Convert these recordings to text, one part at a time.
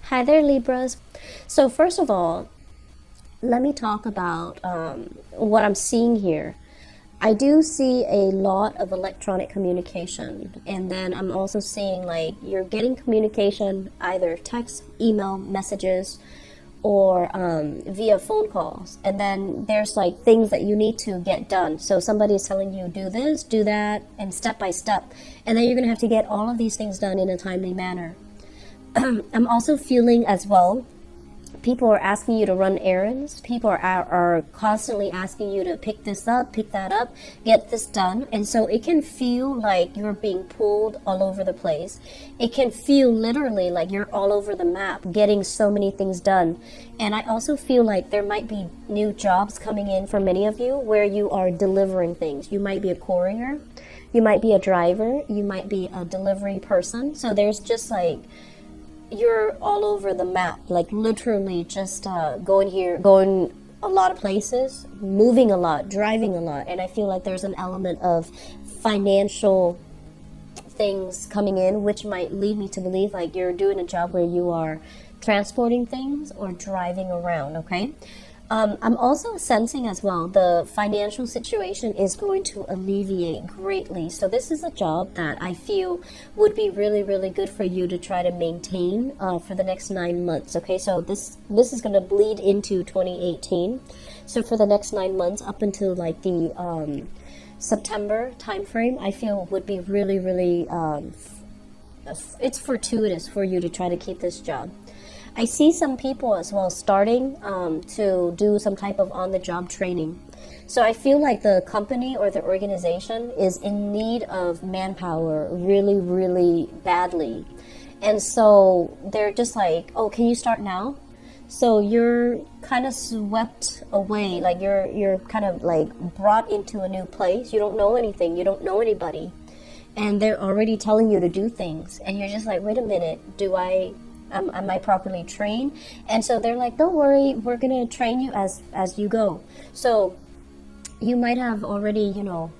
Hi there, Libras. So, first of all, let me talk about what I'm seeing here. I do see a lot of electronic communication, and then I'm also seeing like you're getting communication either text, email, messages, or via phone calls. And then there's like things that you need to get done. So somebody is telling you do this, do that, and step by step. And then you're going to have to get all of these things done in a timely manner. I'm also feeling as well, people are asking you to run errands. People are constantly asking you to pick this up, pick that up, get this done. And so it can feel like you're being pulled all over the place. It can feel literally like you're all over the map, getting so many things done. And I also feel like there might be new jobs coming in for many of you where you are delivering things. You might be a courier, you might be a driver, you might be a delivery person. So there's just like, you're all over the map, like literally just going a lot of places, moving a lot, driving a lot. And I feel like there's an element of financial things coming in, which might lead me to believe like you're doing a job where you are transporting things or driving around, okay? I'm also sensing as well the financial situation is going to alleviate greatly. So this is a job that I feel would be really, really good for you to try to maintain for the next 9 months. Okay, so this is going to bleed into 2018. So for the next 9 months up until like the September timeframe, I feel would be really, really, it's fortuitous for you to try to keep this job. I see some people as well starting to do some type of on-the-job training. So I feel like the company or the organization is in need of manpower really, really badly. And so they're just like, oh, can you start now? So you're kind of swept away, like you're kind of like brought into a new place. You don't know anything, you don't know anybody. And they're already telling you to do things. And you're just like, wait a minute, am I properly trained? And so they're like, don't worry, we're going to train you as you go. So you might have already,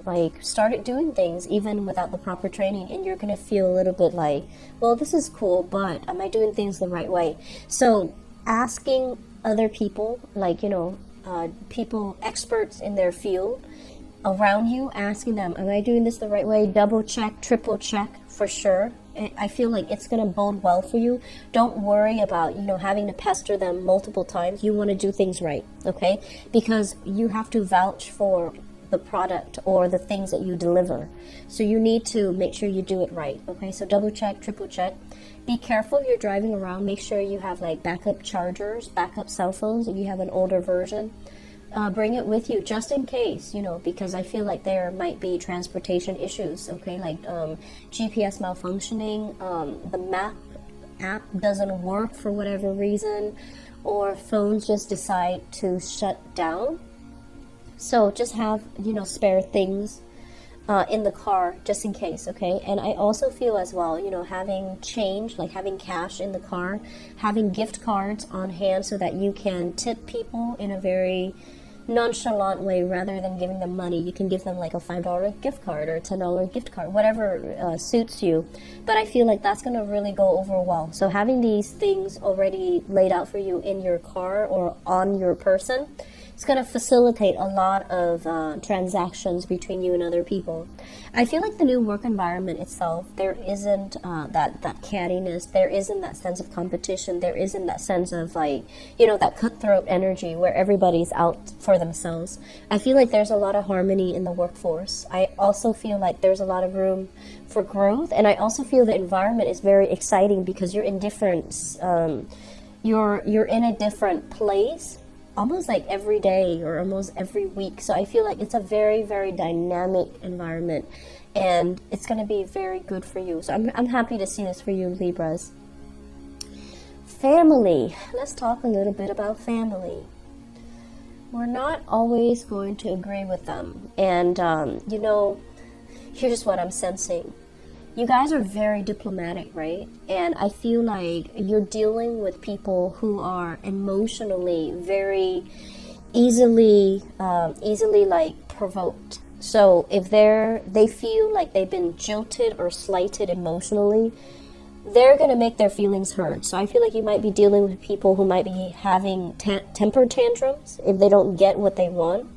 like started doing things even without the proper training, and you're going to feel a little bit like, well, this is cool, but am I doing things the right way? So asking other people, like, people, experts in their field around you, asking them, am I doing this the right way? Double check, triple check for sure. I feel like it's going to bode well for you. Don't worry about, having to pester them multiple times. You want to do things right, okay? Because you have to vouch for the product or the things that you deliver. So you need to make sure you do it right, okay? So double check, triple check. Be careful if you're driving around. Make sure you have like backup chargers, backup cell phones if you have an older version. Bring it with you just in case, because I feel like there might be transportation issues, okay, like GPS malfunctioning, the map app doesn't work for whatever reason, or phones just decide to shut down. So just have, spare things in the car just in case, okay? And I also feel as well, having change, like having cash in the car, having gift cards on hand so that you can tip people in a very nonchalant way rather than giving them money. You can give them like a $5 gift card or a $10 gift card, whatever suits you. But I feel like that's going to really go over well. So having these things already laid out for you in your car or on your person, it's going to facilitate a lot of transactions between you and other people. I feel like the new work environment itself, there isn't that cattiness, there isn't that sense of competition, there isn't that sense of like, that cutthroat energy where everybody's out for themselves. I feel like there's a lot of harmony in the workforce. I also feel like there's a lot of room for growth, and I also feel the environment is very exciting because you're in different, you're in a different place almost like every day or almost every week. So I feel like it's a very, very dynamic environment, and it's going to be very good for you. So I'm happy to see this for you, Libras. Family. Let's talk a little bit about family. We're not always going to agree with them. And, here's what I'm sensing. You guys are very diplomatic, right? And I feel like you're dealing with people who are emotionally very easily like provoked. So if they feel like they've been jilted or slighted emotionally, they're going to make their feelings hurt. So I feel like you might be dealing with people who might be having temper tantrums if they don't get what they want.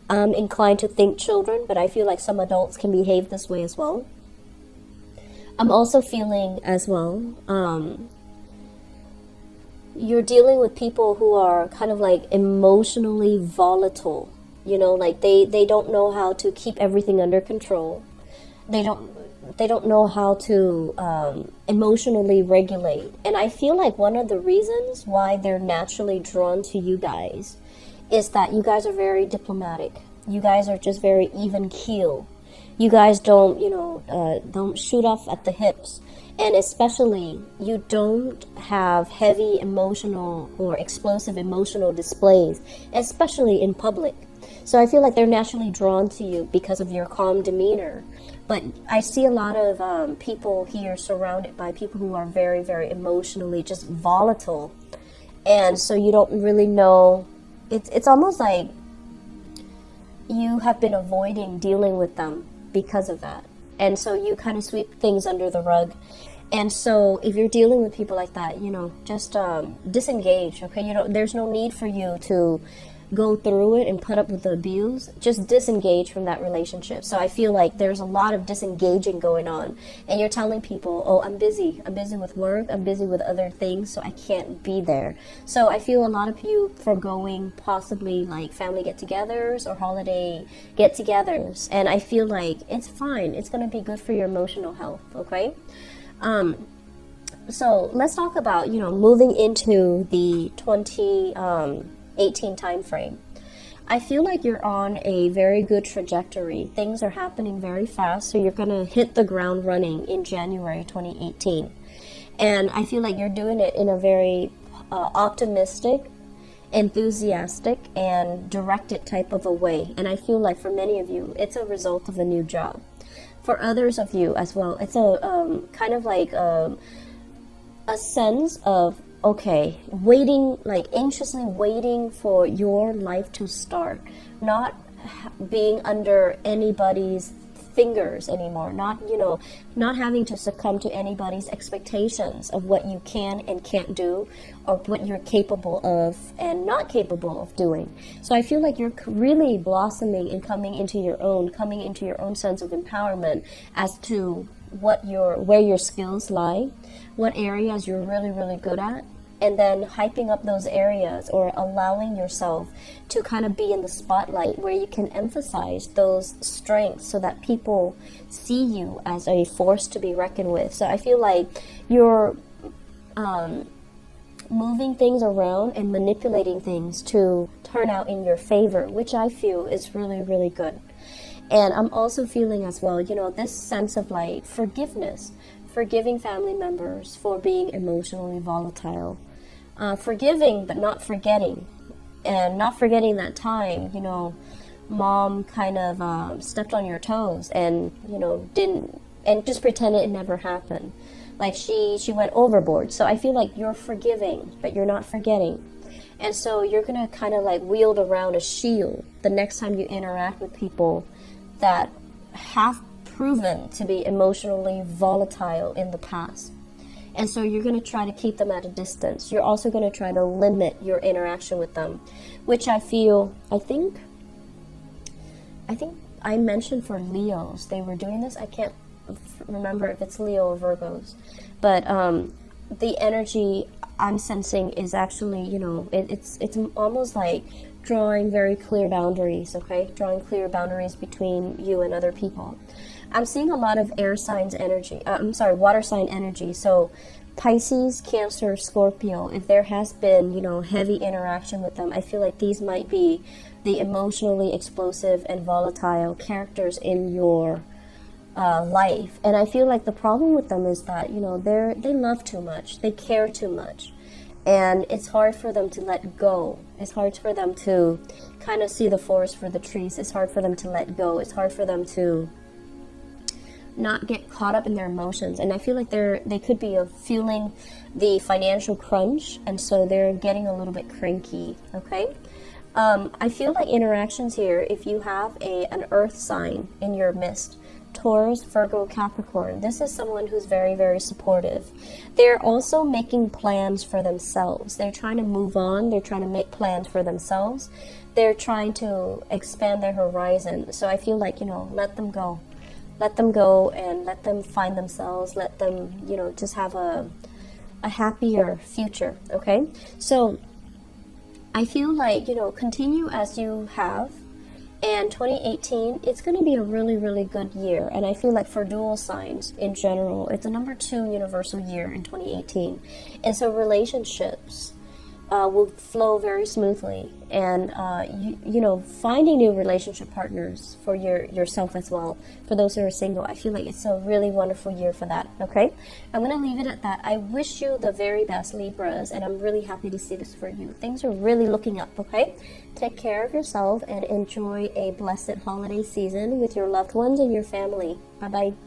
I'm inclined to think children, but I feel like some adults can behave this way as well. I'm also feeling as well, you're dealing with people who are kind of like emotionally volatile. You know, like they don't know how to keep everything under control. They don't know how to emotionally regulate. And I feel like one of the reasons why they're naturally drawn to you guys is that you guys are very diplomatic. You guys are just very even keel. You guys don't, don't shoot off at the hips. And especially, you don't have heavy emotional or explosive emotional displays, especially in public. So I feel like they're naturally drawn to you because of your calm demeanor. But I see a lot of people here surrounded by people who are very, very emotionally just volatile. And so you don't really know. It's almost like you have been avoiding dealing with them because of that. And so you kind of sweep things under the rug. And so if you're dealing with people like that, just disengage, okay? There's no need for you to go through it and put up with the abuse. Just disengage from that relationship. So I feel like there's a lot of disengaging going on. And you're telling people, oh, I'm busy. I'm busy with work. I'm busy with other things, so I can't be there. So I feel a lot of you foregoing possibly like family get-togethers or holiday get-togethers. And I feel like it's fine. It's going to be good for your emotional health, okay? So let's talk about, moving into the 2018 time frame. I feel like you're on a very good trajectory. Things are happening very fast, so you're going to hit the ground running in January 2018. And I feel like you're doing it in a very optimistic, enthusiastic, and directed type of a way. And I feel like for many of you, it's a result of a new job. For others of you as well, it's a kind of like a sense of, okay, waiting, like anxiously waiting for your life to start, not being under anybody's fingers anymore, not having to succumb to anybody's expectations of what you can and can't do, or what you're capable of and not capable of doing. So I feel like you're really blossoming and coming into your own sense of empowerment as to where your skills lie, what areas you're really, really good at, and then hyping up those areas or allowing yourself to kind of be in the spotlight where you can emphasize those strengths so that people see you as a force to be reckoned with. So I feel like you're moving things around and manipulating things to turn out in your favor, which I feel is really, really good. And I'm also feeling as well, this sense of like forgiveness, forgiving family members for being emotionally volatile. Forgiving but not forgetting, and not forgetting that time, mom kind of stepped on your toes and, didn't, and just pretended it never happened. Like she went overboard. So I feel like you're forgiving, but you're not forgetting. And so you're going to kind of like wield around a shield the next time you interact with people that have proven to be emotionally volatile in the past. And so you're going to try to keep them at a distance. You're also going to try to limit your interaction with them, which I think I mentioned for Leos. They were doing this. I can't remember if it's Leo or Virgos. But the energy I'm sensing is actually, it's almost like drawing very clear boundaries, okay? Drawing clear boundaries between you and other people. I'm seeing a lot of water sign energy. So Pisces, Cancer, Scorpio, if there has been, heavy interaction with them, I feel like these might be the emotionally explosive and volatile characters in your life. And I feel like the problem with them is that, they love too much. They care too much. And it's hard for them to let go. It's hard for them to kind of see the forest for the trees. It's hard for them to let go. It's hard for them to not get caught up in their emotions. And I feel like they could be feeling the financial crunch, and so they're getting a little bit cranky, okay? I feel like interactions here, if you have an earth sign in your midst, Taurus, Virgo, Capricorn. This is someone who's very, very supportive. They're also making plans for themselves. They're trying to move on. They're trying to make plans for themselves. They're trying to expand their horizon. So I feel like, let them go. Let them go and let them find themselves. Let them, just have a happier future, okay? So I feel like, continue as you have. And 2018, it's going to be a really, really good year. And I feel like for dual signs in general, it's a number 2 universal year in 2018. And so relationships will flow very smoothly. And, finding new relationship partners for yourself as well. For those who are single, I feel like it's a really wonderful year for that, okay? I'm going to leave it at that. I wish you the very best, Libras, and I'm really happy to see this for you. Things are really looking up, okay? Take care of yourself and enjoy a blessed holiday season with your loved ones and your family. Bye-bye.